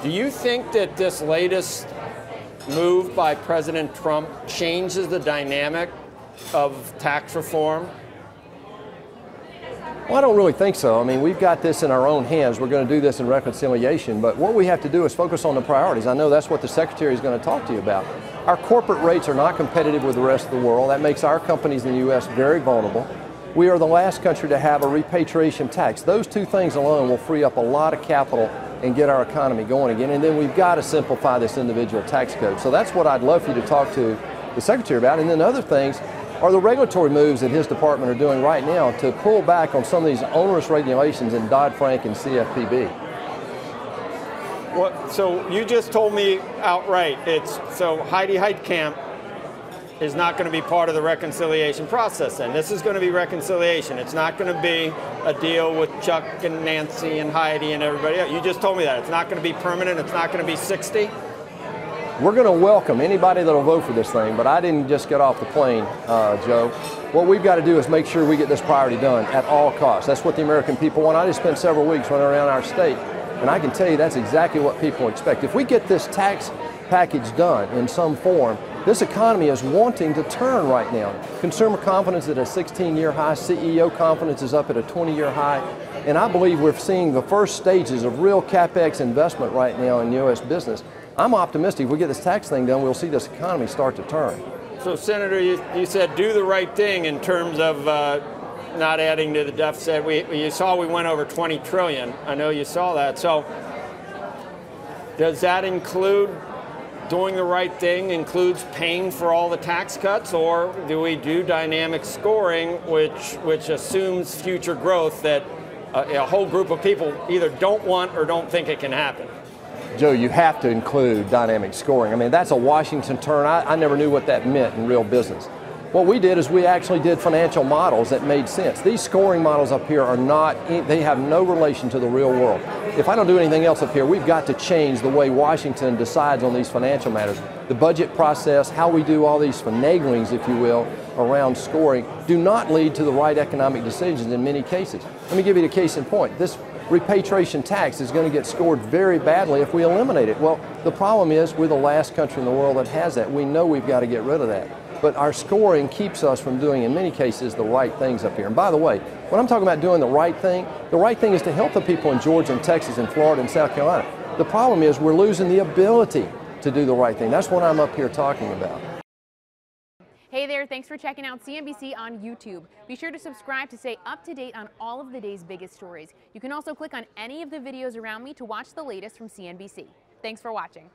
Do you think that this latest move by President Trump changes the dynamic of tax reform? Well, I don't really think so. I mean, we've got this in our own hands. We're going to do this in reconciliation, but what we have to do is focus on the priorities. I know that's what the Secretary is going to talk to you about. Our corporate rates are not competitive with the rest of the world. That makes our companies in the U.S. very vulnerable. We are the last country to have a repatriation tax. Those two things alone will free up a lot of capital and get our economy going again. And then we've got to simplify this individual tax code. So that's what I'd love for you to talk to the Secretary about. And then other things are the regulatory moves that his department are doing right now to pull back on some of these onerous regulations in Dodd-Frank and CFPB. Well, so you just told me outright, so Heidi Heitkamp is not going to be part of the reconciliation process then. This is going to be reconciliation. It's not going to be a deal with Chuck and Nancy and Heidi and everybody else. You just told me that. It's not going to be permanent. It's not going to be 60. We're going to welcome anybody that will vote for this thing, but I didn't just get off the plane, Joe. What we've got to do is make sure we get this priority done at all costs. That's what the American people want. I just spent several weeks running around our state, and I can tell you that's exactly what people expect. If we get this tax package done in some form, this economy is wanting to turn right now. Consumer confidence at a 16-year high, CEO confidence is up at a 20-year high, and I believe we're seeing the first stages of real CapEx investment right now in U.S. business. I'm optimistic if we get this tax thing done, we'll see this economy start to turn. So, Senator, you said do the right thing in terms of not adding to the deficit. You saw we went over 20 trillion. I know you saw that. So does that include doing the right thing, includes paying for all the tax cuts, or do we do dynamic scoring, which assumes future growth that a whole group of people either don't want or don't think it can happen? Joe, you have to include dynamic scoring. I mean, that's a Washington term. I never knew what that meant in real business. What we did is we actually did financial models that made sense. These scoring models up here are not, they have no relation to the real world. If I don't do anything else up here, we've got to change the way Washington decides on these financial matters. The budget process, how we do all these finaglings, if you will, around scoring, do not lead to the right economic decisions in many cases. Let me give you the case in point. This repatriation tax is going to get scored very badly if we eliminate it. Well, the problem is we're the last country in the world that has that. We know we've got to get rid of that. But our scoring keeps us from doing, in many cases, the right things up here. And by the way, when I'm talking about doing the right thing is to help the people in Georgia and Texas and Florida and South Carolina. The problem is we're losing the ability to do the right thing. That's what I'm up here talking about. Hey there, thanks for checking out CNBC on YouTube. Be sure to subscribe to stay up to date on all of the day's biggest stories. You can also click on any of the videos around me to watch the latest from CNBC. Thanks for watching.